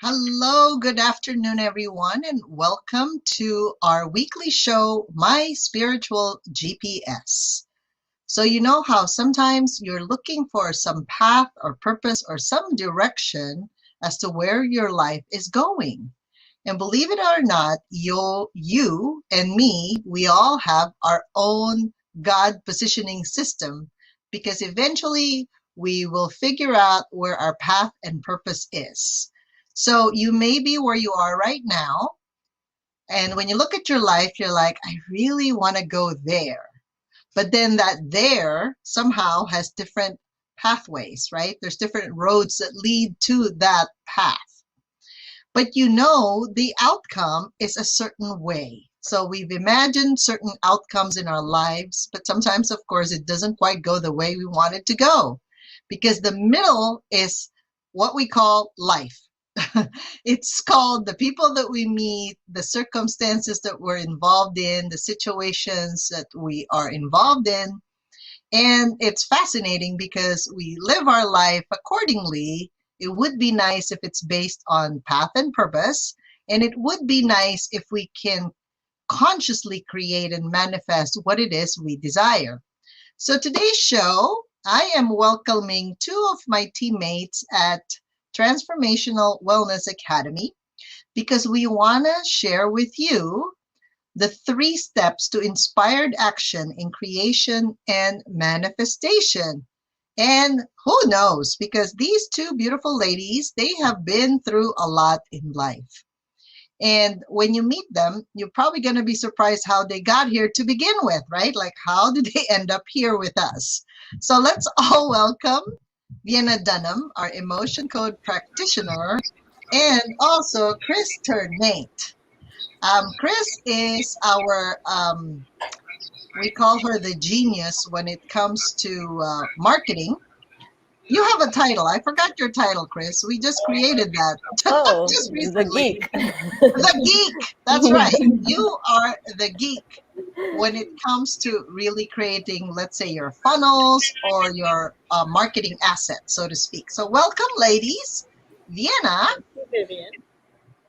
Hello, good afternoon, everyone, and welcome to our weekly show, My Spiritual GPS. So, you know how sometimes you're looking for some path or purpose or some direction as to where your life is going. And believe it or not, you and me, we all have our own God positioning system because eventually we will figure out where our path and purpose is. So you may be where you are right now. And when you look at your life, you're like, I really want to go there. But then that there somehow has different pathways, right? There's different roads that lead to that path. But you know the outcome is a certain way. So we've imagined certain outcomes in our lives, but sometimes, of course, it doesn't quite go the way we want it to go because the middle is what we call life. It's called the people that we meet, the circumstances that we're involved in, the situations that we are involved in. And it's fascinating because we live our life accordingly. It would be nice if it's based on path and purpose. And it would be nice if we can consciously create and manifest what it is we desire. So today's show, I am welcoming two of my teammates at Transformational Wellness Academy because we want to share with you the 3 steps to inspired action in creation and manifestation. And who knows, because these two beautiful ladies, they have been through a lot in life. And when you meet them, you're probably going to be surprised how they got here to begin with, right? Like, how did they end up here with us? So let's all welcome Vienna Dunham, our emotion code practitioner, and also Chris Ternate. Chris is our, we call her the genius when it comes to marketing. You have a title. I forgot your title, Chris. We just created that Oh, just the recently. geek. The geek. That's right. You are the geek when it comes to really creating, let's say, your funnels or your marketing assets, so to speak. So welcome, ladies. Vienna, Vivian.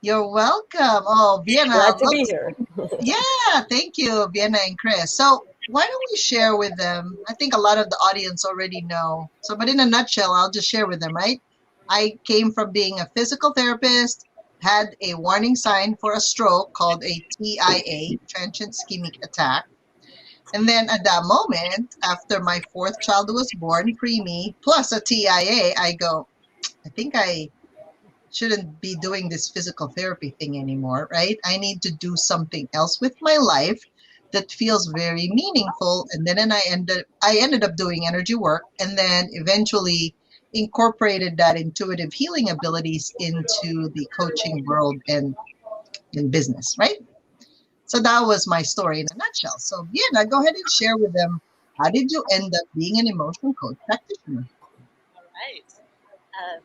you're welcome. Oh, Vienna, Glad to be here. yeah, thank you, Vienna and Chris. So why don't we share with them? I think a lot of the audience already know. So, but in a nutshell, I'll just share with them, right? I came from being a physical therapist, had a warning sign for a stroke called a TIA, transient ischemic attack. And then at that moment, after my 4th child was born, preemie, plus a TIA, I go, I think I shouldn't be doing this physical therapy thing anymore, right? I need to do something else with my life that feels very meaningful. And then I ended up doing energy work and then eventually incorporated that intuitive healing abilities into the coaching world and in business, right? So that was my story in a nutshell. So yeah, go ahead and share with them, how did you end up being an emotional coach practitioner? All right.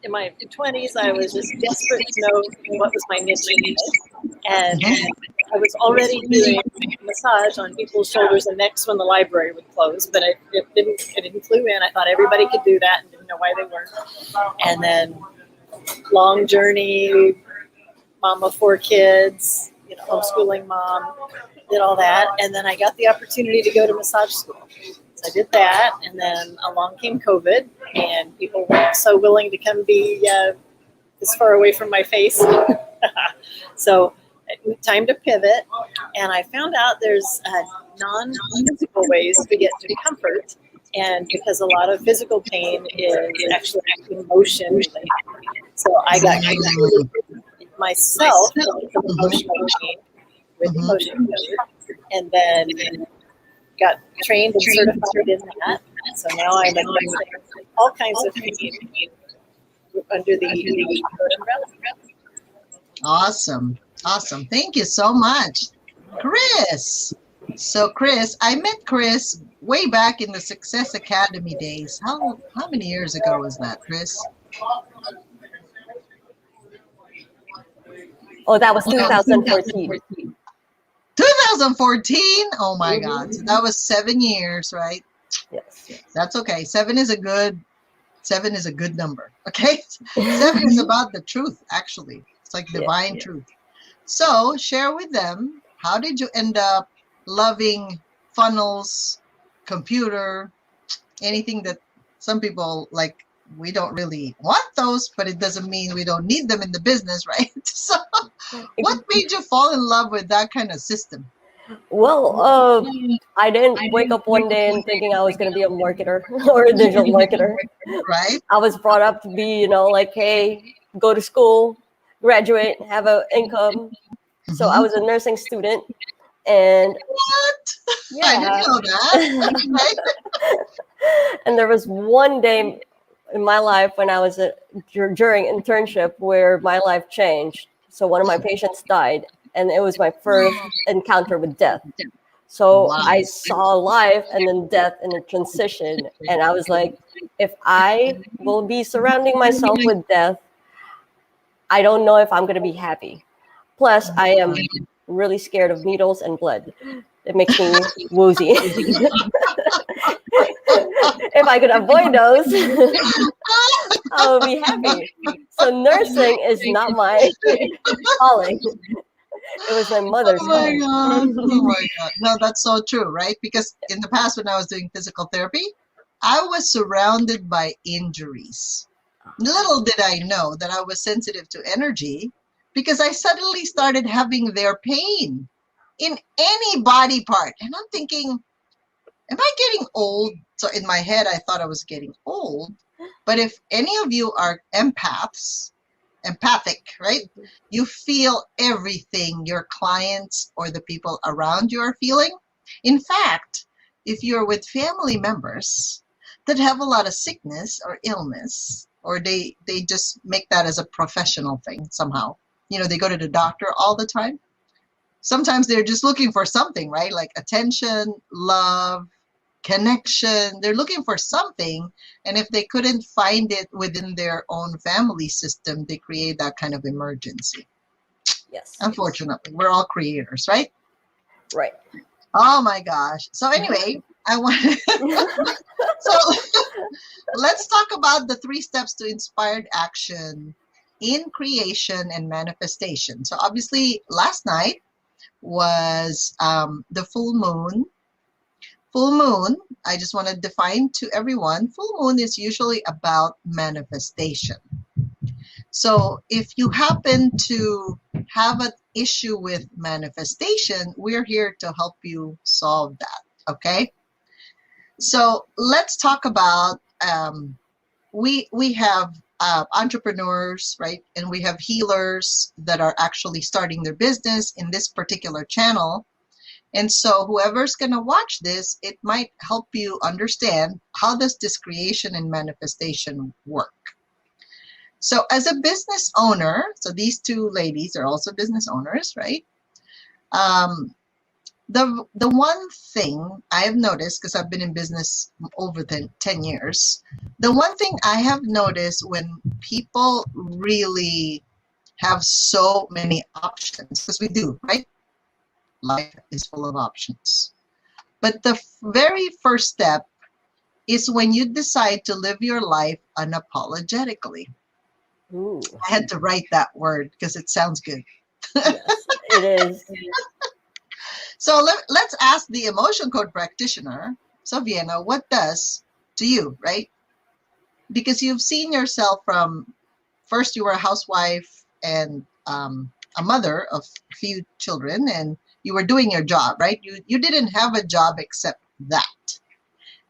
In my 20s, I was just desperate to know what was my niche in life. And I was already doing massage on people's shoulders and necks when the library would close, but it didn't clue in. I thought everybody could do that and didn't know why they weren't. And then long journey, mom of 4 kids, homeschooling mom, did all that. And then I got the opportunity to go to massage school. So I did that, and then along came COVID, and people weren't so willing to come be this far away from my face. So time to pivot, and I found out there's non-physical ways to get to comfort, and because a lot of physical pain is actually emotion related. So I got myself from emotional pain with emotion code, and then got trained and certified in that. So now I'm addressing all kinds of pain under the emotion code umbrella. Awesome. Awesome. Thank you so much. Chris. So Chris, I met Chris way back in the Success Academy days. How many years ago was that, Chris? Oh, that was 2014. 2014? Oh my God. So that was 7 years, right? Yes. That's okay. 7 is a good 7 is a good number. Okay, 7 is about the truth. Actually, it's like divine truth. So share with them, how did you end up loving funnels, computer, anything that some people like? We don't really want those, but it doesn't mean we don't need them in the business, right? So what made you fall in love with that kind of system? Well, I didn't wake up one day and thinking I was going to be a marketer or a digital marketer. Right? I was brought up to be, like, hey, go to school, graduate, have an income. So I was a nursing student, and What? I didn't know that. and there was one day in my life when I was during internship where my life changed. So one of my patients died, and it was my first encounter with death. So Wow. I saw life and then death and a transition, and I was like, if I will be surrounding myself with death, I don't know if I'm going to be happy. Plus, I am really scared of needles and blood. It makes me woozy. If I could avoid those, I would be happy. So nursing is not my calling. It was my mother's calling. God. Oh my God. No, that's so true, right? Because in the past, when I was doing physical therapy, I was surrounded by injuries. Little did I know that I was sensitive to energy, because I suddenly started having their pain in any body part. And I'm thinking, am I getting old? So in my head, I thought I was getting old. But if any of you are empathic, right? You feel everything your clients or the people around you are feeling. In fact, if you're with family members that have a lot of sickness or illness, or they just make that as a professional thing somehow. They go to the doctor all the time. Sometimes they're just looking for something, right? Like attention, love, connection. They're looking for something. And if they couldn't find it within their own family system, they create that kind of emergency. Yes. Unfortunately, we're all creators, right? Right. Oh my gosh. So anyway, so let's talk about the 3 steps to inspired action in creation and manifestation. So obviously last night was the full moon. Full moon, I just want to define to everyone, full moon is usually about manifestation. So if you happen to have an issue with manifestation, we're here to help you solve that, okay? So let's talk about, we have entrepreneurs, right? And we have healers that are actually starting their business in this particular channel. And so whoever's going to watch this, it might help you understand, how does this creation and manifestation work? So as a business owner, so these 2 ladies are also business owners, right? The one thing I have noticed, because I've been in business over 10 years, the one thing I have noticed when people really have so many options, because we do, right? Life is full of options. But the very first step is when you decide to live your life unapologetically. Ooh. I had to write that word because it sounds good. Yes, it is. So let's ask the emotion code practitioner. So Vienna, what does to you, right? Because you've seen yourself from, first you were a housewife and a mother of a few children, and you were doing your job, right? You didn't have a job except that.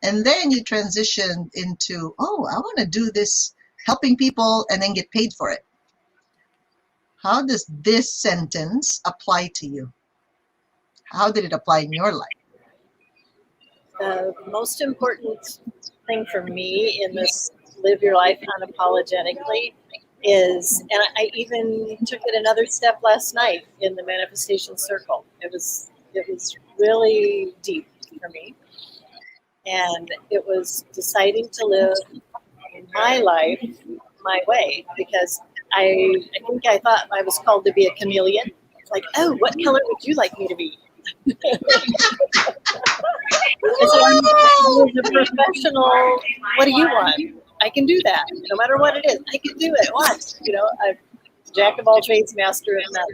And then you transitioned into, oh, I want to do this, helping people and then get paid for it. How does this sentence apply to you? How did it apply in your life? The most important thing for me in this live your life unapologetically is, and I even took it another step last night in the manifestation circle. It was really deep for me. And it was deciding to live my life my way, because I think I thought I was called to be a chameleon. It's like, oh, what color would you like me to be? And so I'm a professional. What do you want? I can do that. No matter what it is, I can do it. What? I'm jack of all trades, master of none.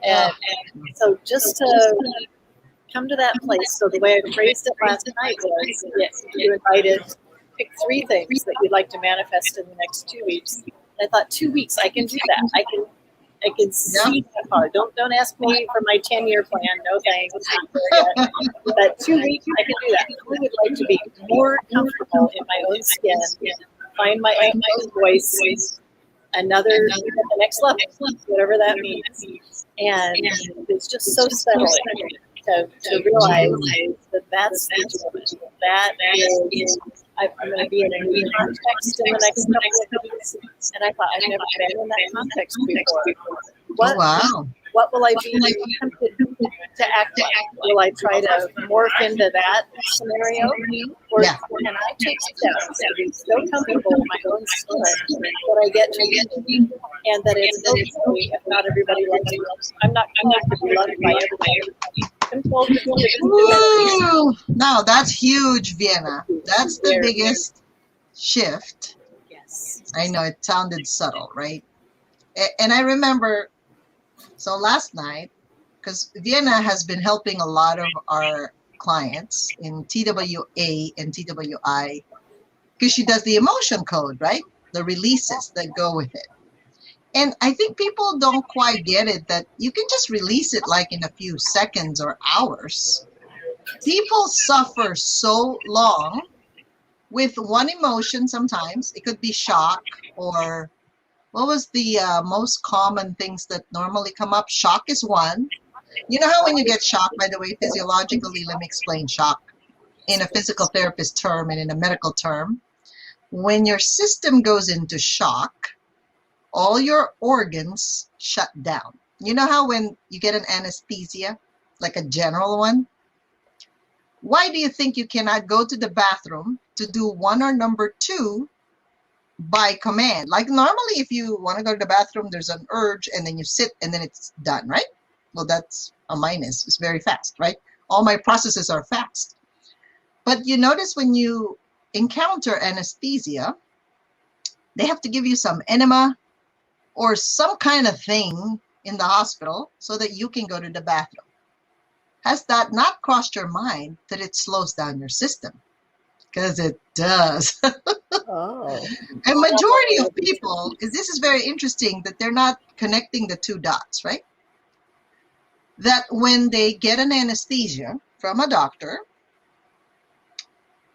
And so just to come to that place. So the way I phrased it last night was, yes, you invited, pick 3 things that you'd like to manifest in the next 2 weeks. And I thought 2 weeks, I can do that. I can see that far. Don't ask me for my 10-year plan. No thanks. Not there yet. But 2 weeks, I can do that. I would like to be more comfortable in my own skin, find my own voice, the next level, whatever that means. And it's just so settling to realize that that's the deal. That is, I'm going to be in a new context in the next couple of weeks. And I thought, I've never been in that context before. What will I be tempted to act like? Will I try to morph into that scenario? Or can I take steps to be so comfortable in my own skin that I get to be, and that it's okay if not everybody loves me? I'm not to be loved by everybody. Woo! Now that's huge, Vienna. That's the biggest shift. Yes. I know it sounded subtle, right? And I remember, so last night, because Vienna has been helping a lot of our clients in TWA and TWI, because she does the emotion code, right? The releases that go with it. And I think people don't quite get it that you can just release it like in a few seconds or hours. People suffer so long with one emotion sometimes. It could be shock, or what was the most common things that normally come up? Shock is one. You know how when you get shocked, by the way, physiologically, let me explain shock in a physical therapist term and in a medical term. When your system goes into shock, all your organs shut down. You know how when you get an anesthesia, like a general one? Why do you think you cannot go to the bathroom to do 1 or number 2 by command? Like normally if you want to go to the bathroom, there's an urge and then you sit and then it's done, right? Well, that's a minus. It's very fast, right? All my processes are fast. But you notice when you encounter anesthesia, they have to give you some enema or some kind of thing in the hospital so that you can go to the bathroom. Has that not crossed your mind that it slows down your system? Because it does. Oh. A majority of people, this is very interesting that they're not connecting the 2 dots, right? That when they get an anesthesia from a doctor,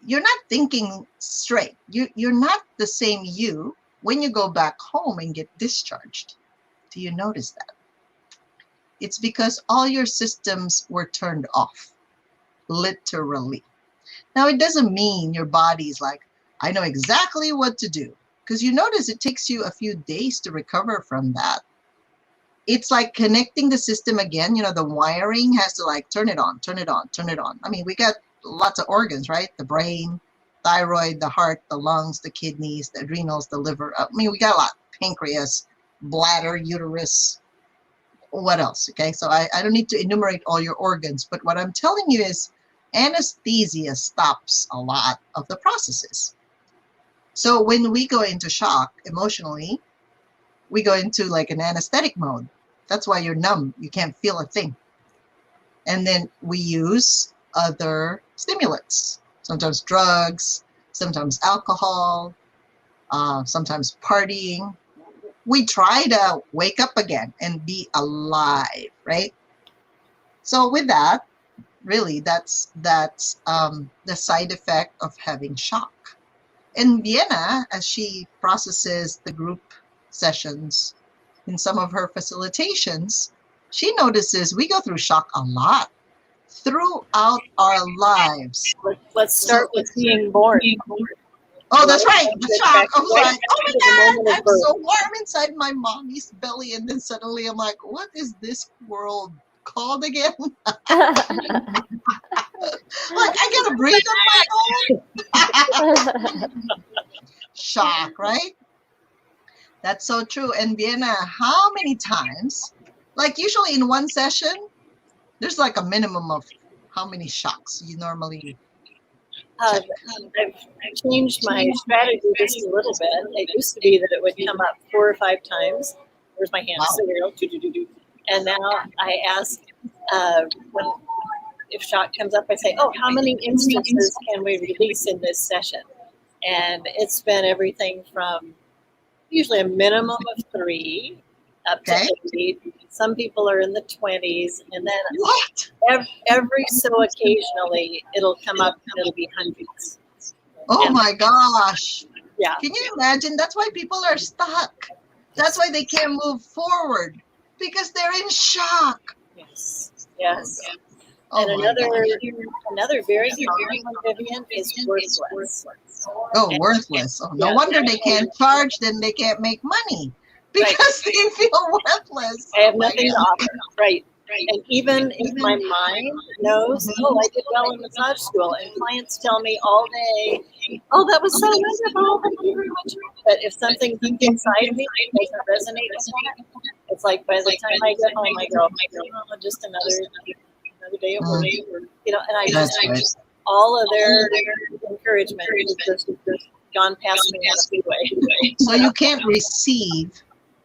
you're not thinking straight. You're not the same you when you go back home and get discharged. Do you notice that? It's because all your systems were turned off, literally. Now, it doesn't mean your body's like, I know exactly what to do. Because you notice it takes you a few days to recover from that. It's like connecting the system again. You know, the wiring has to like turn it on, turn it on, turn it on. I mean, we got lots of organs, right? The brain, thyroid, the heart, the lungs, the kidneys, the adrenals, the liver. I mean, we got a lot. Pancreas, bladder, uterus. What else? Okay, so I don't need to enumerate all your organs, but what I'm telling you is anesthesia stops a lot of the processes. So when we go into shock emotionally, we go into like an anesthetic mode. That's why you're numb. You can't feel a thing. And then we use other stimulants, sometimes drugs, sometimes alcohol, sometimes partying. We try to wake up again and be alive, right? So with that, really, that's the side effect of having shock. And Vienna, as she processes the group sessions in some of her facilitations, she notices we go through shock a lot throughout our lives. Let's start with being born. Oh, that's right. The shock. I was like, oh my God, I'm so warm inside my mommy's belly. And then suddenly I'm like, what is this world called again? Like, I gotta breathe on my own. Shock, right? That's so true. And Vienna, how many times, like usually in one session, there's like a minimum of how many shocks you normally I've changed my strategy just a little bit. It used to be that it would come up 4 or 5 times. Where's my hand? Wow. So there you go. And now I ask when if shock comes up, I say, "Oh, how many instances can we release in this session?" And it's been everything from usually a minimum of 3 up to Okay. 8. Some people are in the 20s, and then What? every so occasionally it'll come up and it'll be hundreds. Oh And my gosh. yeah, Can you imagine? That's why people are stuck. That's why they can't move forward because they're in shock. yes, yes. Oh And my gosh. another very common one, Vivian, is worthless. Oh, And worthless. Oh, no yeah, wonder they can't charge, then they can't make money right. because they feel worthless. I have Oh my nothing to God. offer. Right. And even if my mind knows, oh, I did well in massage school, and clients tell me all day, oh, that was so wonderful, thank you very much. But if something deep inside me doesn't resonate with that, it's like by the time I get home, I go, oh, just another day of work, you know. And I That's right. just all of their encouragement is just gone past me in a big way. So you can't receive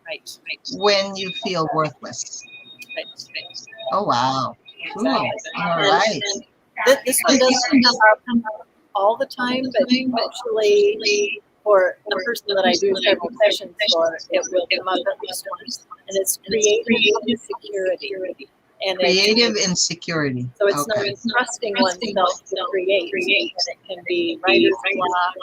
Right. when you feel worthless. Right. Oh, wow. Cool. Exactly. All right. This one doesn't come up all the time, but eventually, for a person that I do several sessions for, it will come up at least once, and it's creative insecurity. And Creative insecurity. so it's Okay. not trusting oneself to create, and it can be writer's block,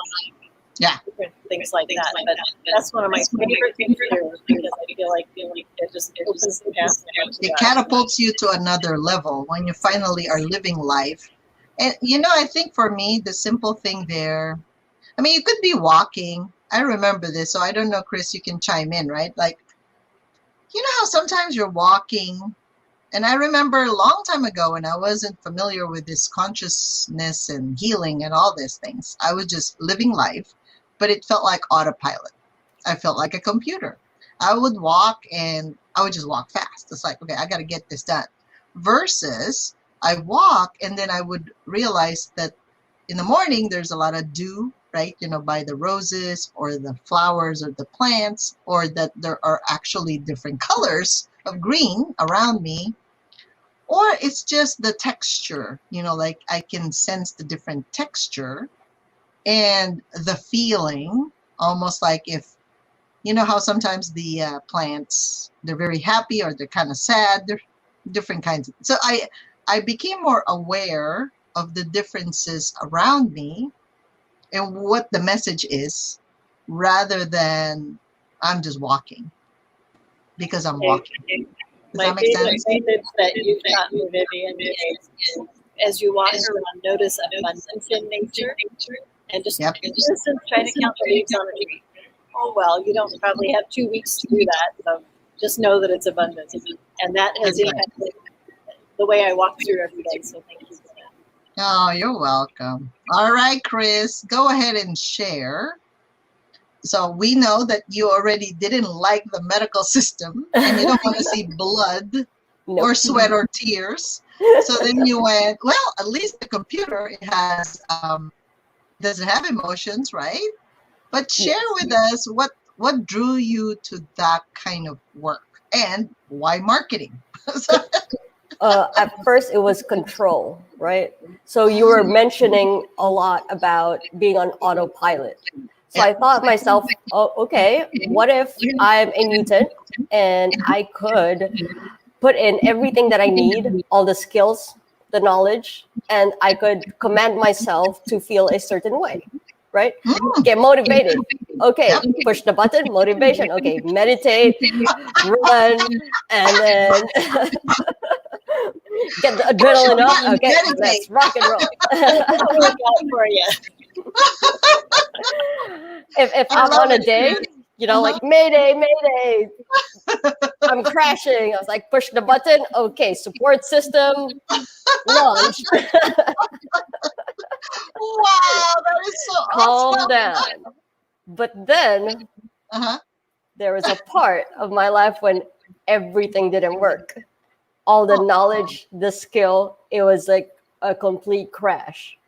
Yeah. different things like that. But that's one of my favorite things to do because I feel like it just opens the path. It catapults you to another level when you finally are living life. And, you know, I think for me, the simple thing there, I mean, you could be walking. I remember this, so I don't know, Chris, you can chime in, right? Like, you know how sometimes you're walking, and I remember a long time ago when I wasn't familiar with this consciousness and healing and all these things. I was just living life, but it felt like autopilot. I felt like a computer. I would walk and I would just walk fast. It's like, okay, I got to get this done. Versus I walk and then I would realize that in the morning there's a lot of dew, right? You know, by the roses or the flowers or the plants, or that there are actually different colors of green around me. Or it's just the texture, you know, like I can sense the different texture and the feeling, almost like if, you know how sometimes the plants, they're very happy or they're kind of sad. They're different kinds. So I became more aware of the differences around me and what the message is, rather than I'm just walking because I'm walking. Does My that make favorite sense? message that you've taught me, Vivian, is as you walk around, notice abundance in nature, and just Yep. listen, try to count the leaves on a tree. Oh well, you don't probably have 2 weeks to do that, so just know that it's abundance, and that has That's right. impacted the way I walk through every day. So thank you for that. Oh, you're welcome. All right, Chris, go ahead and share. So we know that you already didn't like the medical system and you don't want to see blood Nope. or sweat or tears. So then you went, well, at least the computer, it has, doesn't have emotions, right? But share Yes. with us what drew you to that kind of work and why marketing? At first it was control, right? So you were mentioning a lot about being on autopilot. So I thought myself, oh, okay, what if I'm a mutant and I could put in everything that I need, all the skills, the knowledge, and I could command myself to feel a certain way, right? Get motivated. Okay, Yep. push the button, motivation. Okay, meditate, run, and then get the adrenaline up. button, Okay, meditate. let's rock and roll. I'll work out for you. if I I'm love on a it, day, Chris. you know, like Mayday, Mayday, I'm crashing. I was like, push the button. Okay, support system launched. Wow, that is so Calm awesome. down. But then Uh-huh. there was a part of my life when everything didn't work. All the knowledge, the skill, it was like a complete crash.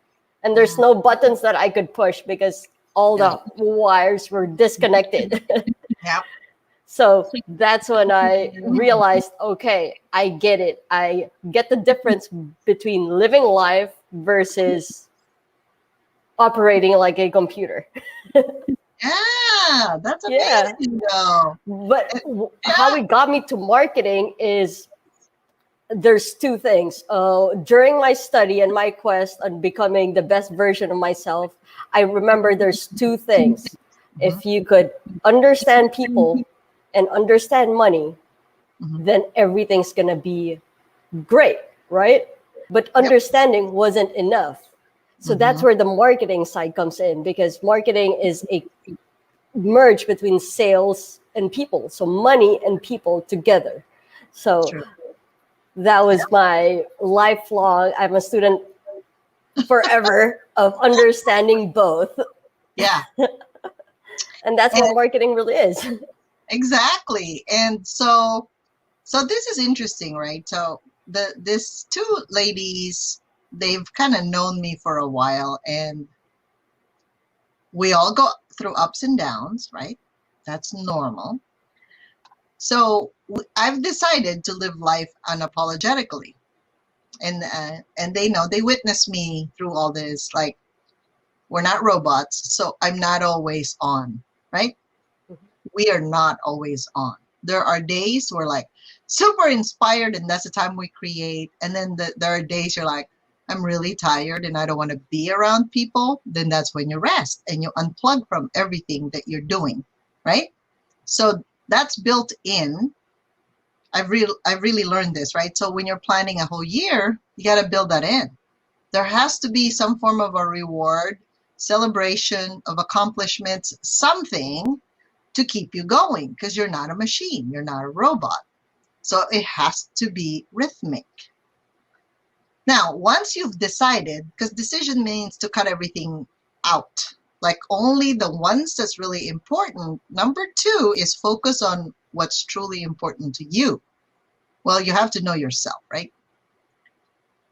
and there's no buttons that I could push because all the wires were disconnected. Yeah. So that's when I realized, okay, I get it. I get the difference between living life versus operating like a computer. Yeah, that's Yeah. amazing though. But Yeah. how it got me to marketing is there's two things. During my study and my quest on becoming the best version of myself, I remember there's two things. If you could understand people and understand money, then everything's going to be great, right? But understanding wasn't enough. So that's where the marketing side comes in, because marketing is a merge between sales and people. So money and people together. So True. that was my lifelong, I'm a student forever of understanding both. Yeah, And that's what marketing really is. exactly. And so this is interesting, right? So this two ladies, they've kind of known me for a while, and we all go through ups and downs, right? That's normal. So I've decided to live life unapologetically, and they know, they witness me through all this. Like, we're not robots, so I'm not always on, right? We are not always on. There are days we're like super inspired, and that's the time we create. And then there are days you're like, I'm really tired and I don't want to be around people. Then that's when you rest and you unplug from everything that you're doing, right? So that's built in. I've really learned this, right? So when you're planning a whole year, you got to build that in. There has to be some form of a reward, celebration of accomplishments, something to keep you going, because you're not a machine, you're not a robot. So it has to be rhythmic. Now, once you've decided, because decision means to cut everything out, like only the ones that's really important. Number two is focus on what's truly important to you. Well, you have to know yourself, right?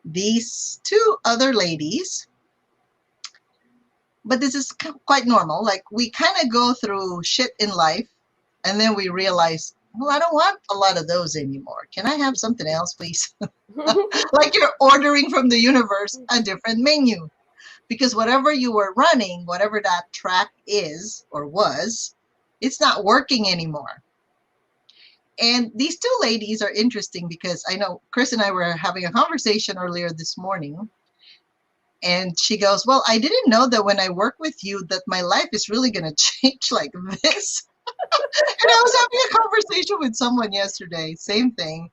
These two other ladies, but this is quite normal. Like, we kind of go through shit in life, and then we realize, well, I don't want a lot of those anymore. Can I have something else, please? Like you're ordering from the universe a different menu, because whatever you were running, whatever that track is or was, it's not working anymore. And these two ladies are interesting, because I know Chris and I were having a conversation earlier this morning, and she goes, well, I didn't know that when I work with you that my life is really going to change like this. And I was having a conversation with someone yesterday, same thing.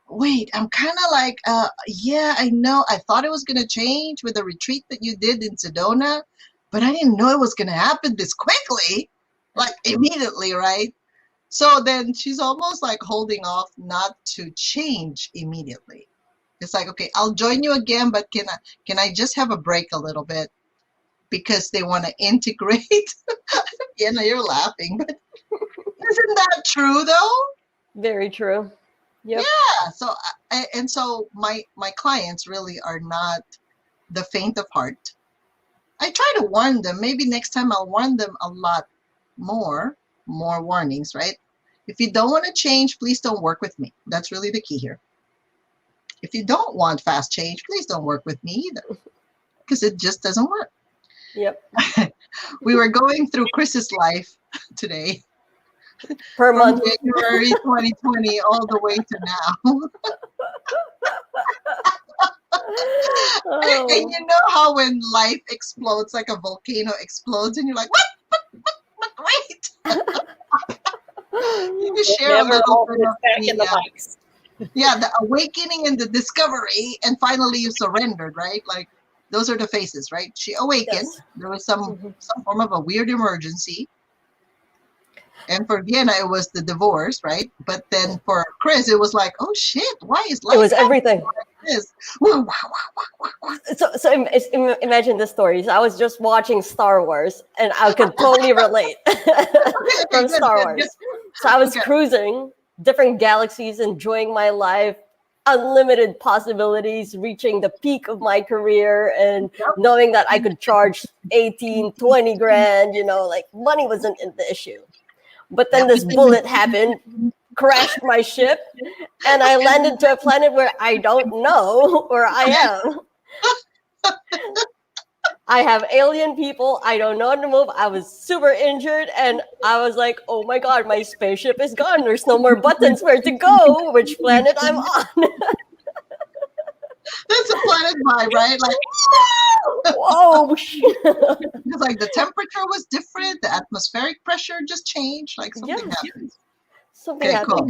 Wait, I'm kind of like, yeah, I know. I thought it was going to change with the retreat that you did in Sedona, but I didn't know it was going to happen this quickly, like immediately, right? So then she's almost like holding off not to change immediately. It's like, okay, I'll join you again, but can I just have a break a little bit, because they want to integrate. Yeah, no, you're laughing, but isn't that true though? Very true. Yep. Yeah. So my clients really are not the faint of heart. I try to warn them. Maybe next time I'll warn them a lot more warnings, right? If you don't want to change, please don't work with me. That's really the key here. If you don't want fast change, please don't work with me either, because it just doesn't work. Yep. We were going through Chris's life today, Per from month. January 2020 all the way to now. And Oh, you know how when life explodes, like a volcano explodes, and you're like, what? Wait. You just share a Never little all bit puts of back in the the mics. the awakening and the discovery, and finally you surrendered, right? Like, those are the phases, right? She awakened. yes. There was some form of a weird emergency. And for Vienna, it was the divorce, right? But then for Chris, it was like, oh shit, why is It life was happening everything. like this? Wah, wah, wah, wah, wah. So imagine the stories. I was just watching Star Wars, and I could totally relate Okay, from good, Star good, good. Wars. So I was Okay. cruising different galaxies, enjoying my life, unlimited possibilities, reaching the peak of my career and knowing that I could charge 18, 20 grand, like money wasn't the issue. But then this bullet happened, crashed my ship, and I landed to a planet where I don't know where I am. I have alien people. I don't know how to move. I was super injured, and I was like, oh my God, my spaceship is gone. There's no more buttons where to go, which planet I'm on. That's a planet vibe, right? Like, whoa. it's like the temperature was different. The atmospheric pressure just changed. Like something happened. Something happened. Cool.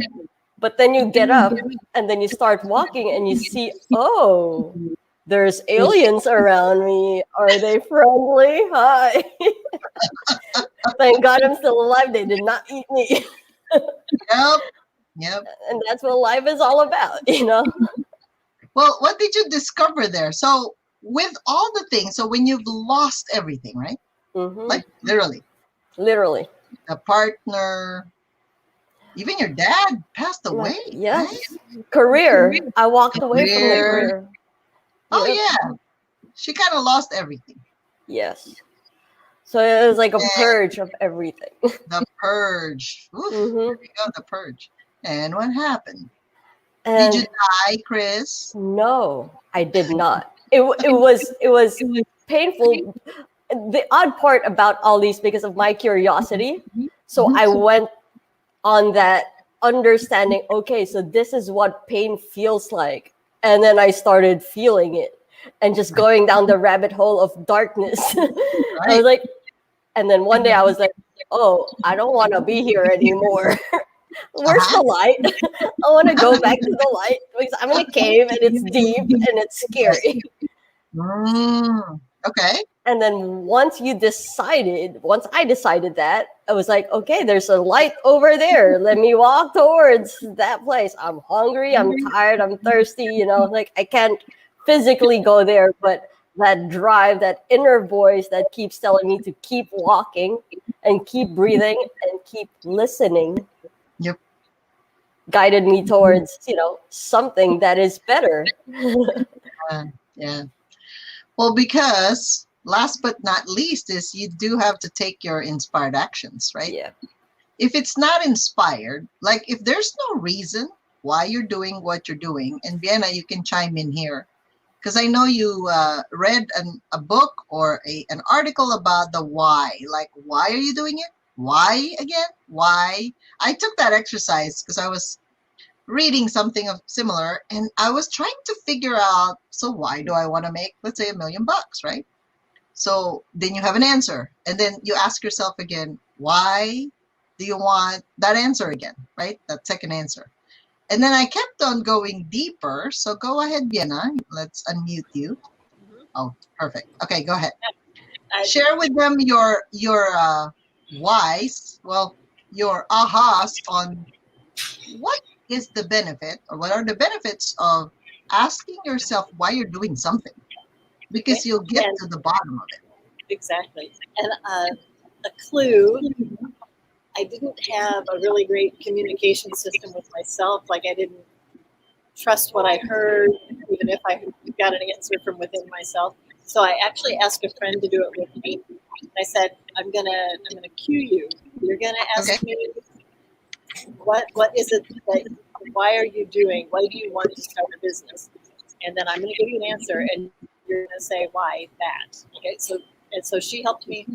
But then you get up, and then you start walking, and you see, oh, there's aliens around me. Are they friendly? Hi. Thank God I'm still alive. They did not eat me. Yep. And that's what life is all about, Well, what did you discover there? So with all the things, so when you've lost everything, right? Mm-hmm. Like literally. A partner, even your dad passed away. Yes. Right? Career. I walked away from the career. Oh, yeah. She kind of lost everything. Yes. So it was like a purge of everything. The purge. Oof, There you go, the purge. And what happened? And did you die, Chris? No, I did not. It was painful. The odd part about all these, because of my curiosity, so I went on that understanding, okay, so this is what pain feels like. And then I started feeling it and just going down the rabbit hole of darkness. I was like, and then one day I was like, oh, I don't want to be here anymore. Where's the light? I want to go back to the light because I'm in a cave and it's deep and it's scary. Okay. And then once I decided that, I was like, okay, there's a light over there. Let me walk towards that place. I'm hungry. I'm tired. I'm thirsty. Like I can't physically go there, but that drive, that inner voice that keeps telling me to keep walking and keep breathing and keep listening. Yep. Guided me towards, something that is better. Yeah. Well, because last but not least is you do have to take your inspired actions, right? Yeah. If it's not inspired, like if there's no reason why you're doing what you're doing, and Vienna, you can chime in here, because I know you read a book or an article about the why. Like, why are you doing it? Why again? Why? I took that exercise because I was reading something of similar, and I was trying to figure out, so why do I want to make, let's say, $1 million, right? So then you have an answer, and then you ask yourself again, why do you want that answer again, right? That second answer. And then I kept on going deeper. So go ahead, Vienna. Let's unmute you. Oh, perfect. Okay, go ahead. Share with them your whys, well, your ahas on what is the benefit, or what are the benefits of asking yourself why you're doing something, because you'll get to the bottom of it. Exactly. And a clue, I didn't have a really great communication system with myself. Like I didn't trust what I heard, even if I got an answer from within myself. So I actually asked a friend to do it with me. I said, I'm gonna cue you. You're gonna ask me what is it that, why are you doing? Why do you want to start a business? And then I'm gonna give you an answer, and you're gonna say why that. Okay, so she helped me.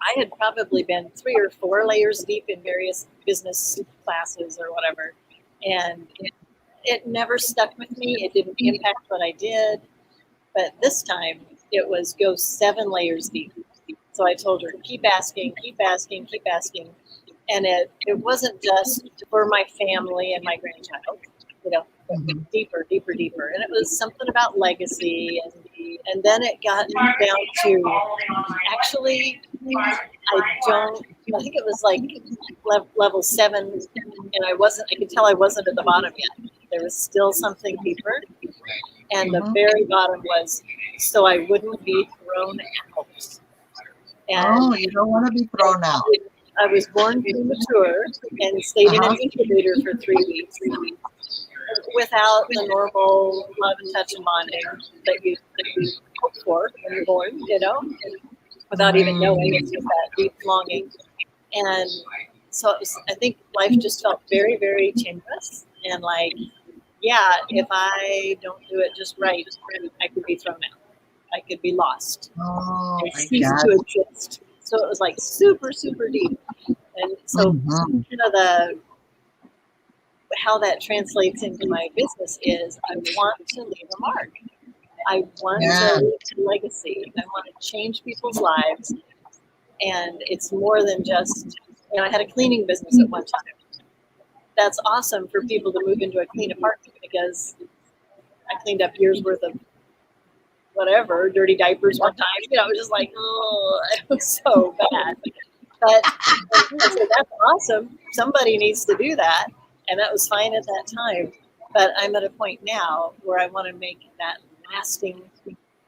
I had probably been 3 or 4 layers deep in various business classes or whatever, and it never stuck with me. It didn't impact what I did, but this time it was go 7 layers deep. So I told her, keep asking, keep asking, keep asking. And it wasn't just for my family and my grandchild, deeper, deeper, deeper. And it was something about legacy. And then it got down to actually, I think it was like level 7, and I could tell I wasn't at the bottom yet. There was still something deeper. And the very bottom was, so I wouldn't be thrown out. And you don't want to be thrown out. I was born premature and stayed in an incubator for 3 weeks, without the normal love and touch and bonding that you hope for when you're born, without even knowing. It's just that deep longing. And so I think life just felt very, very tenuous. And like, yeah, if I don't do it just right, I could be thrown out. I could be lost. Oh, I I cease got to it. exist. So it was like super, super deep. And so Mhm. how that translates into my business is I want to leave a mark. I want to Yeah. leave a legacy. I want to change people's lives. And it's more than just, I had a cleaning business at one time. That's awesome for people to move into a clean apartment because I cleaned up years worth of whatever, dirty diapers one time. It was just like, oh, it was so bad. But I said, that's awesome. Somebody needs to do that. And that was fine at that time. But I'm at a point now where I want to make that lasting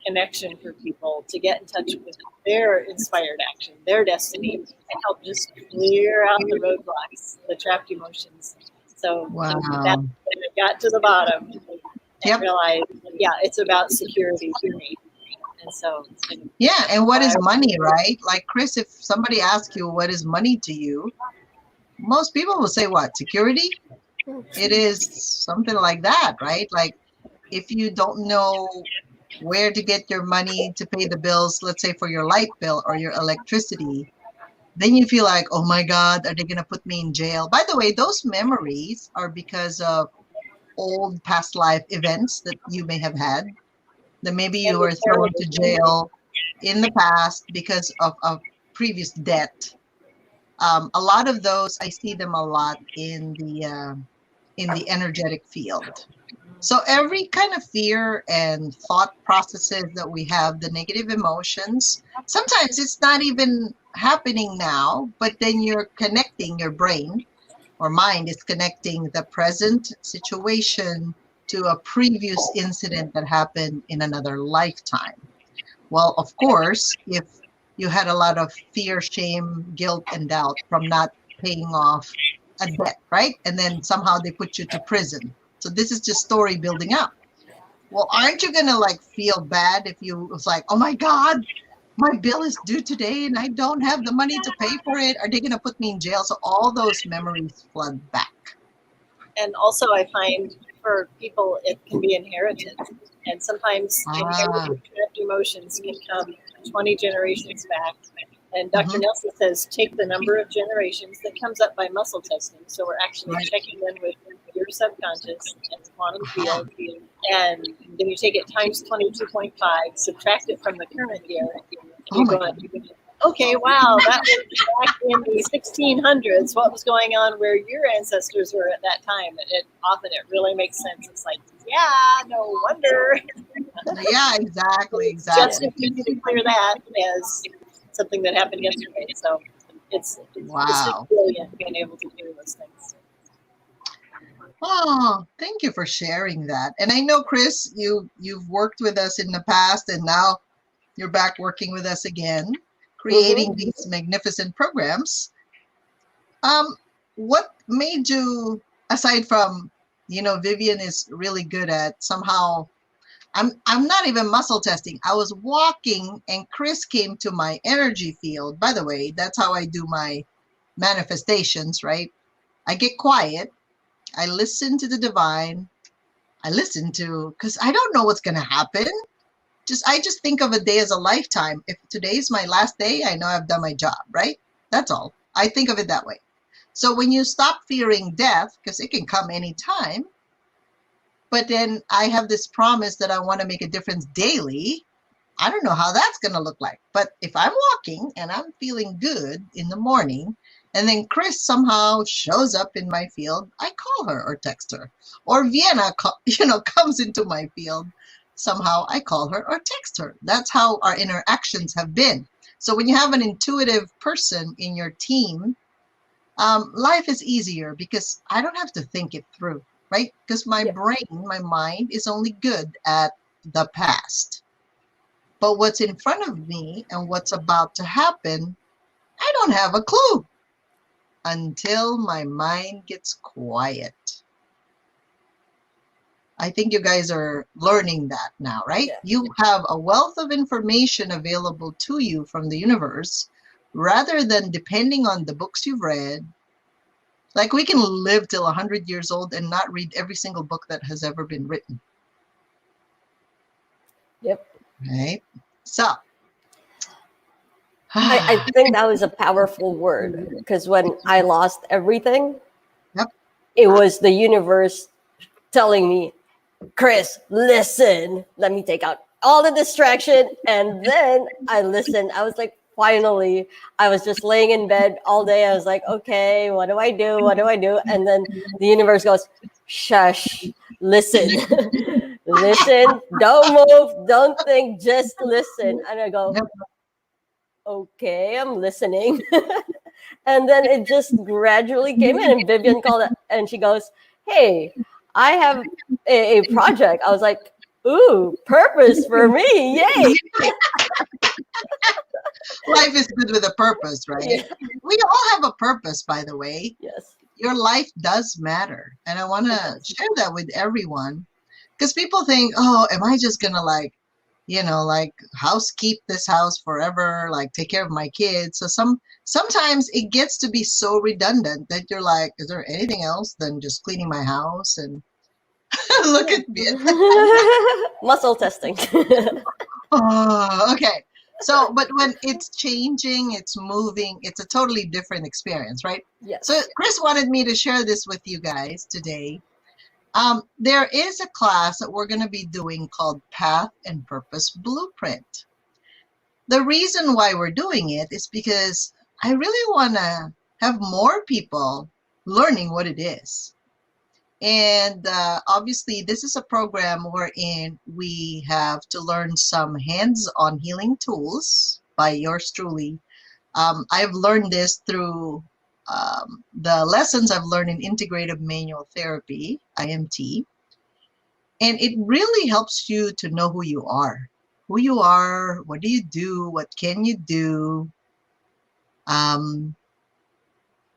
connection for people to get in touch with their inspired action, their destiny, and help just clear out the roadblocks, the trapped emotions. So that's Wow. when I got to the bottom and Yep. realized, yeah, it's about security for me. And so Yeah. that's And what why is I money, right? Like, Chris, if somebody asks you what is money to you, most people will say what? Security? It is something like that, right? Like, if you don't know where to get your money to pay the bills, let's say for your light bill or your electricity, then you feel like, oh my God, are they going to put me in jail? By the way, those memories are because of old past life events that you may have had, that maybe you and the were thrown to terrorism. jail in the past because of a previous debt. A lot of those, I see them a lot in the energetic field. So every kind of fear and thought processes that we have, the negative emotions, sometimes it's not even happening now, but then you're connecting your brain or mind is connecting the present situation to a previous incident that happened in another lifetime. Well, of course, if you had a lot of fear, shame, guilt, and doubt from not paying off a debt, right? And then somehow they put you to prison. So this is just story building up. Well, aren't you gonna like feel bad if you was like, oh my God, my bill is due today and I don't have the money to pay for it? Are they gonna put me in jail? So all those memories flood back. And also, I find for people, it can be inherited. And sometimes Ah, inherited trapped emotions can come 20 generations back. And Dr. mm-hmm, Nelson says take the number of generations that comes up by muscle testing. So we're actually right. checking in with your subconscious and the quantum Uh-huh. field. And then you take it times 22.5, subtract it from the current year, and Oh you my go, God. okay, wow, that was back in the 1600s. What was going on where your ancestors were at that time? It really makes sense. It's like, yeah, no wonder. Yeah, exactly, It's just exactly. as easy to clear that as something that happened yesterday. So it's just Wow. brilliant being able to do those things. Oh, thank you for sharing that. And I know, Chris, you've worked with us in the past, and now you're back working with us again, creating Mm-hmm. these magnificent programs. What made you, aside from, Vivian is really good at somehow. I'm not even muscle testing. I was walking, and Chris came to my energy field. By the way, that's how I do my manifestations, right? I get quiet. I listen to the divine. I listen to because I don't know what's gonna happen. I just think of a day as a lifetime. If today's my last day, I know I've done my job, right? That's all. I think of it that way. So when you stop fearing death, because it can come anytime, but then I have this promise that I want to make a difference daily. I don't know how that's going to look like. But if I'm walking and I'm feeling good in the morning, and then Chris somehow shows up in my field, I call her or text her. Or Vienna, comes into my field. Somehow I call her or text her. That's how our interactions have been. So when you have an intuitive person in your team, life is easier because I don't have to think it through, right? Because my Yeah. brain, my mind is only good at the past. But what's in front of me and what's about to happen, I don't have a clue until my mind gets quiet. I think you guys are learning that now, right? Yeah. You have a wealth of information available to you from the universe rather than depending on the books you've read. Like we can live till 100 years old and not read every single book that has ever been written. Yep. Right? So, I think that was a powerful word because when I lost everything, yep. it was the universe telling me, Chris, listen, let me take out all the distraction. And then I listened. I was like, finally, I was just laying in bed all day. I was like, okay, what do I do? What do I do? And then the universe goes, shush, listen, listen, don't move, don't think, just listen. And I go, Yep. okay, I'm listening. And then it just gradually came in. And Vivian called it, and she goes, hey, I have a project. I was like, ooh, purpose for me. Yay. Life is good with a purpose, right? Yeah. We all have a purpose, by the way. Yes. Your life does matter. And I want to share that with everyone because people think, oh, am I just going to like housekeep this house forever, like take care of my kids? So sometimes it gets to be so redundant that you're like, is there anything else than just cleaning my house? And look at me. Muscle testing. Oh, okay. So, but when it's changing, it's moving, it's a totally different experience, right? Yes. So Chris wanted me to share this with you guys today. There is a class that we're going to be doing called Path and Purpose Blueprint. The reason why we're doing it is because I really want to have more people learning what it is. And obviously, this is a program wherein we have to learn some hands-on healing tools by yours truly. I've learned this through the lessons I've learned in integrative manual therapy, IMT. And it really helps you to know who you are. Who you are, what do you do, what can you do?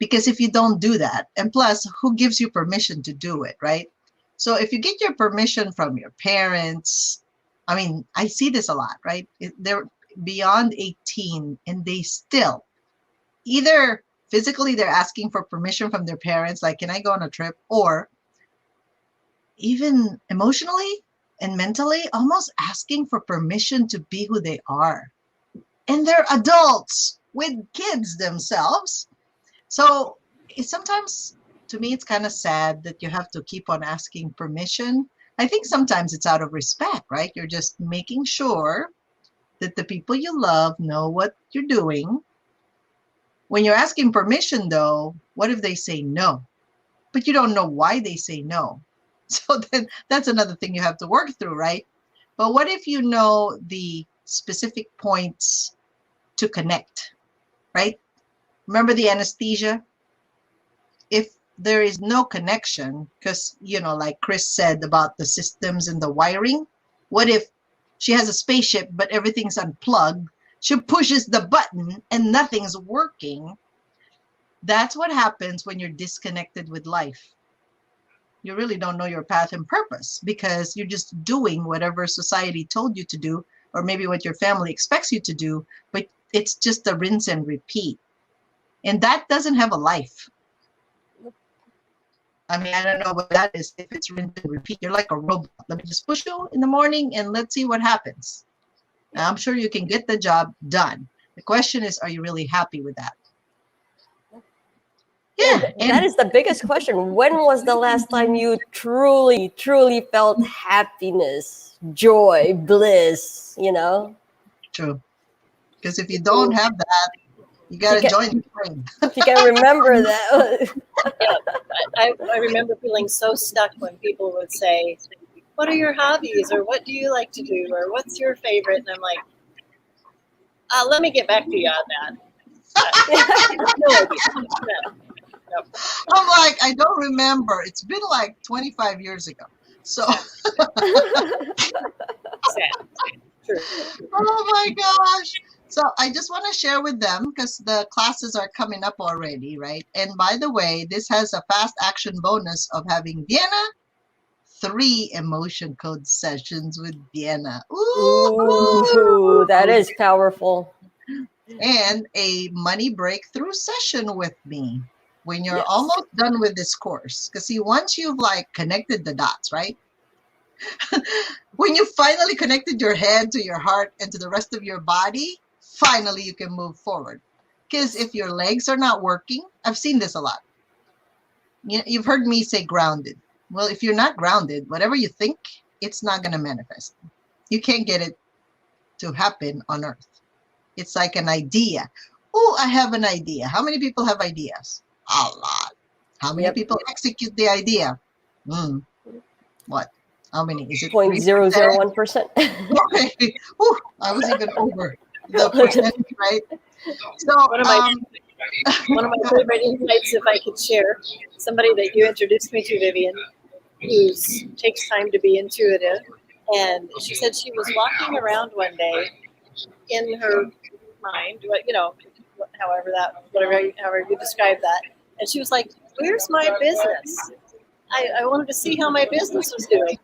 Because if you don't do that, and plus, who gives you permission to do it, right? So if you get your permission from your parents, I mean, I see this a lot, right? They're beyond 18 and they still either physically they're asking for permission from their parents, like, can I go on a trip? Or even emotionally and mentally, almost asking for permission to be who they are. And they're adults with kids themselves. So sometimes, to me, it's kind of sad that you have to keep on asking permission. I think sometimes it's out of respect, right? You're just making sure that the people you love know what you're doing. When you're asking permission, though, what if they say no? But you don't know why they say no. So then that's another thing you have to work through, right? But what if you know the specific points to connect, right? Remember the anesthesia? If there is no connection, because, like Chris said about the systems and the wiring, what if she has a spaceship, but everything's unplugged? She pushes the button and nothing's working. That's what happens when you're disconnected with life. You really don't know your path and purpose because you're just doing whatever society told you to do, or maybe what your family expects you to do, but it's just a rinse and repeat. And that doesn't have a life. I mean, I don't know what that is. If it's rinse and repeat, you're like a robot. Let me just push you in the morning and let's see what happens. Now, I'm sure you can get the job done. The question is, are you really happy with that? Yeah. And that is the biggest question. When was the last time you truly, truly felt happiness, joy, bliss, True. Because if you don't have that, you got to join the train. If you can remember that. I remember feeling so stuck when people would say, what are your hobbies? Or what do you like to do? Or what's your favorite? And I'm like, let me get back to you on that. No idea. No. I'm like, I don't remember. It's been like 25 years ago. So, Sad. True. Oh my gosh. So I just want to share with them because the classes are coming up already, right? And by the way, this has a fast action bonus of having Vienna 3 emotion code sessions with Vienna. Ooh, that is powerful. And a money breakthrough session with me when you're Yes. almost done with this course. Because see, once you've like connected the dots, right? When you finally connected your head to your heart and to the rest of your body, finally you can move forward. Because if your legs are not working, I've seen this a lot. You've heard me say grounded. Well, if you're not grounded, whatever you think, it's not going to manifest. You can't get it to happen on earth. It's like an idea. Oh, I have an idea. How many people have ideas? A lot. How many people execute the idea? What? How many? Is it 0.001%? Okay. Whew, I was even over the percentage, right? So, One of my favorite insights, if I could share, somebody that you introduced me to, Vivian, who takes time to be intuitive, and she said she was walking around one day in her mind, however you describe that, and she was like, "Where's my business? I wanted to see how my business was doing."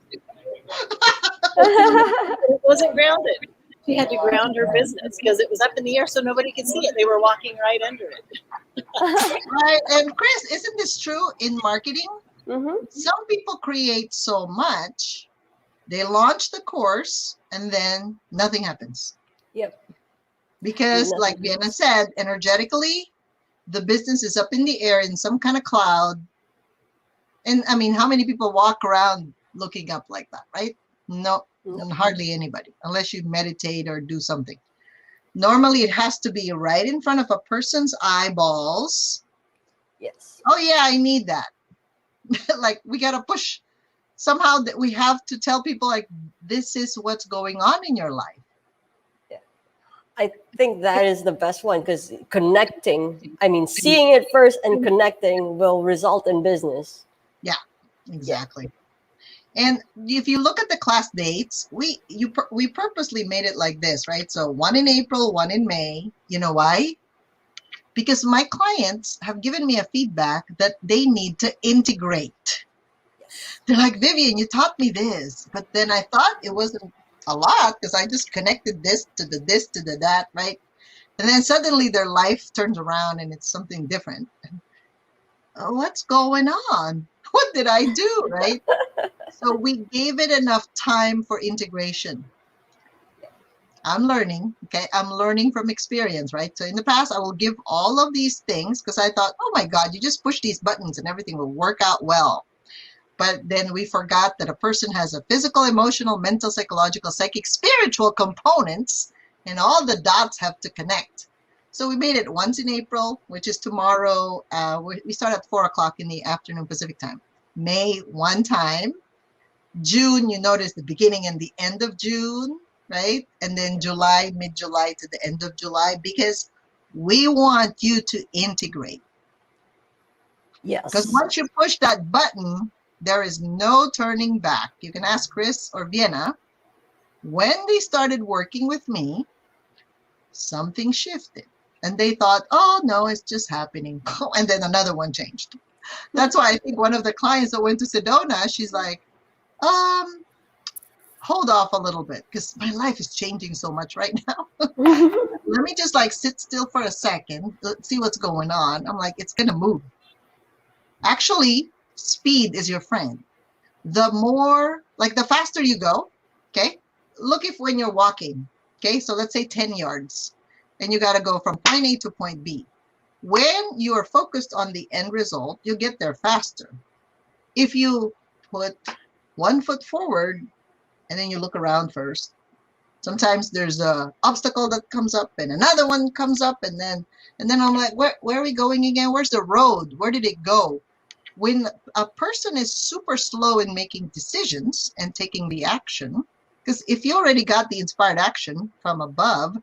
It wasn't grounded. She had to ground her business because it was up in the air, so nobody could see it. They were walking right under it. Right. And Chris, isn't this true in marketing? Mm-hmm. Some people create so much, they launch the course, and then nothing happens. Yep. Because, like Vienna said, energetically, the business is up in the air in some kind of cloud. And I mean, how many people walk around looking up like that, right? No, hardly anybody, unless you meditate or do something. Normally, it has to be right in front of a person's eyeballs. Yes. Oh, yeah, I need that. Like, we got to push somehow that we have to tell people, like, this is what's going on in your life. I think that is the best one because seeing it first and connecting will result in business. Yeah, exactly. Yeah. And if you look at the class dates, we purposely made it like this, right? So 1 in April, 1 in May. You know why? Because my clients have given me a feedback that they need to integrate. They're like, Vivian, you taught me this, but then I thought it wasn't a lot because I just connected this to the that, right? And then suddenly their life turns around and it's something different. What's going on? What did I do, right? So we gave it enough time for integration. I'm learning, okay? I'm learning from experience, right? So in the past, I will give all of these things because I thought, oh my God, you just push these buttons and everything will work out well. But then we forgot that a person has a physical, emotional, mental, psychological, psychic, spiritual components, and all the dots have to connect. So we made it once in April, which is tomorrow. We start at 4 o'clock in the afternoon Pacific time. May, one time. June, you notice the beginning and the end of June, right? And then July, mid-July to the end of July, because we want you to integrate. Yes. Because once you push that button, there is no turning back. You can ask Chris or Vienna. When they started working with me, something shifted. And they thought, oh, no, it's just happening. And then another one changed. That's why I think one of the clients that went to Sedona, she's like, hold off a little bit because my life is changing so much right now. Let me just like sit still for a second, let's see what's going on. I'm like, it's going to move. Actually, speed is your friend. The more, like the faster you go, okay? Look if when you're walking, okay? So let's say 10 yards and you got to go from point A to point B. When you are focused on the end result, you get there faster. If you put 1 foot forward and then you look around first, sometimes there's a obstacle that comes up and another one comes up and then I'm like, where are we going again? Where's the road? Where did it go? When a person is super slow in making decisions and taking the action, because if you already got the inspired action from above,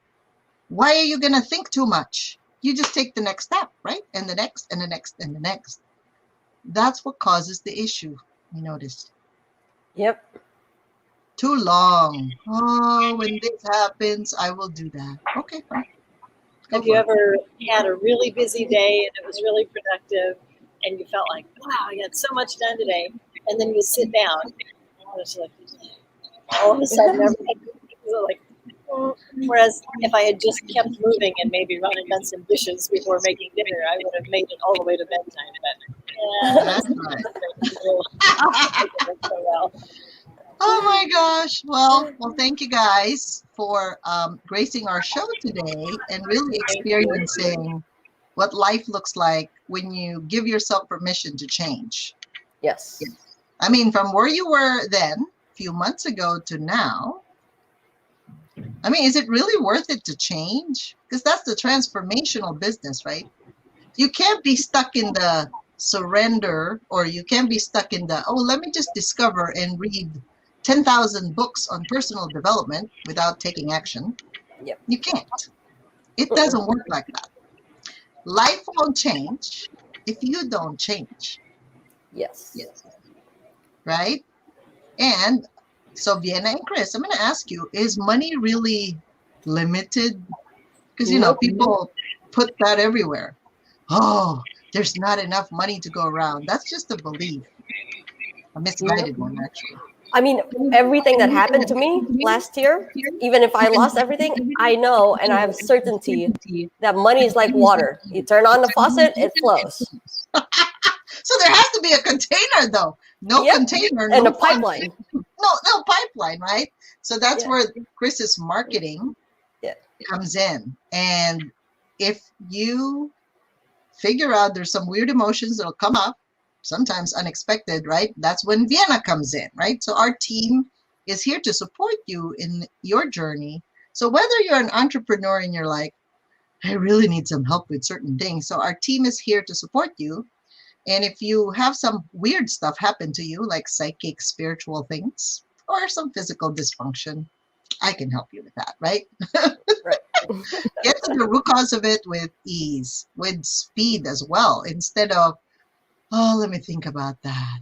why are you going to think too much? You just take the next step, right? And the next, and the next, and the next. That's what causes the issue, you notice. Yep. Too long. Oh, when this happens, I will do that. Okay, fine. Have you ever had a really busy day and it was really productive and you felt like, wow, I got so much done today, and then you sit down it's like all of a sudden everything was like. Whereas if I had just kept moving and maybe run and done some dishes before making dinner, I would have made it all the way to bedtime. But yeah, That's right. so well. Oh my gosh. Well, thank you guys for gracing our show today and really experiencing what life looks like when you give yourself permission to change. Yes. I mean, from where you were then, a few months ago to now, I mean, is it really worth it to change? Because that's the transformational business, right? You can't be stuck in the surrender, or you can't be stuck in the, oh, let me just discover and read 10,000 books on personal development without taking action. Yep. You can't. It doesn't work like that. Life won't change if you don't change. Yes. Right? And so Vienna and Chris, I'm going to ask you, is money really limited? Because, you know, people put that everywhere. Oh, there's not enough money to go around. That's just a belief. A misguided one, actually. I mean, everything that happened to me last year, even if I lost everything, I know and I have certainty that money is like water. You turn on the faucet, it flows. So there has to be a container, though. No container, and no a pipeline. No pipeline, right? So that's where Chris's marketing comes in. And if you figure out there's some weird emotions that'll come up, sometimes unexpected, right? That's when Vienna comes in, right? So our team is here to support you in your journey. So whether you're an entrepreneur and you're like, I really need some help with certain things, so our team is here to support you. And if you have some weird stuff happen to you, like psychic, spiritual things, or some physical dysfunction, I can help you with that, right? Right. Get to the root cause of it with ease, with speed as well, instead of, oh, let me think about that.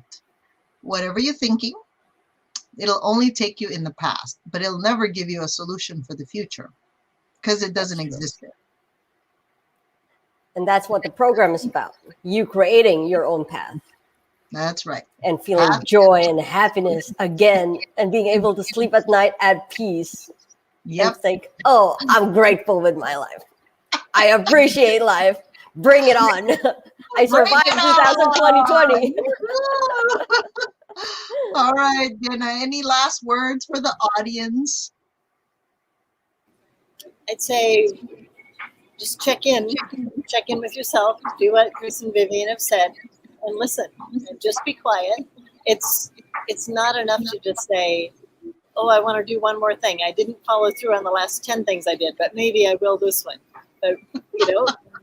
Whatever you're thinking, it'll only take you in the past, but it'll never give you a solution for the future because it doesn't exist there. And that's what the program is about. You creating your own path. That's right. And feeling joy and happiness again and being able to sleep at night at peace. Yep. And think, oh, I'm grateful with my life. I appreciate life. Bring it on. I survived 2020. All right, Jenna, any last words for the audience? I'd say just check in with yourself, do what Chris and Vivian have said, and listen, and just be quiet. It's not enough to just say, oh, I want to do one more thing. I didn't follow through on the last 10 things I did, but maybe I will this one. But,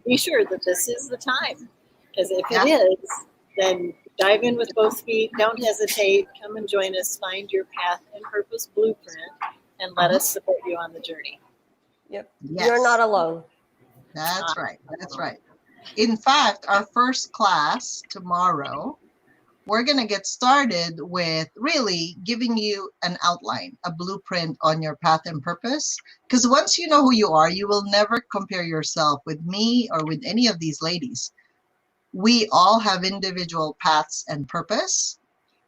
be sure that this is the time. Because if it is, then dive in with both feet. Don't hesitate. Come and join us. Find your path and purpose blueprint, and let us support you on the journey. Yep. Yes. You're not alone. That's right. That's right. In fact, our first class tomorrow, we're going to get started with really giving you an outline, a blueprint on your path and purpose. Because once you know who you are, you will never compare yourself with me or with any of these ladies. We all have individual paths and purpose.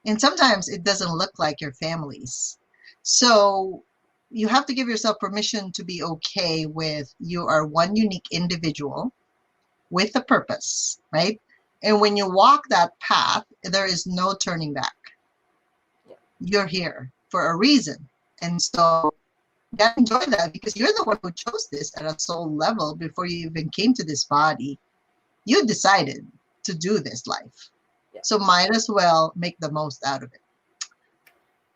And sometimes it doesn't look like your families. So you have to give yourself permission to be okay with you are one unique individual with a purpose, right? And when you walk that path, there is no turning back. You're here for a reason. And so you gotta enjoy that because you're the one who chose this at a soul level before you even came to this body. You decided to do this life. So might as well make the most out of it.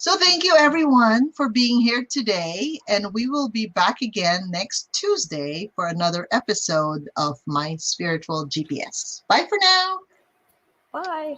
So thank you everyone for being here today. And we will be back again next Tuesday for another episode of My Spiritual GPS. Bye for now. Bye.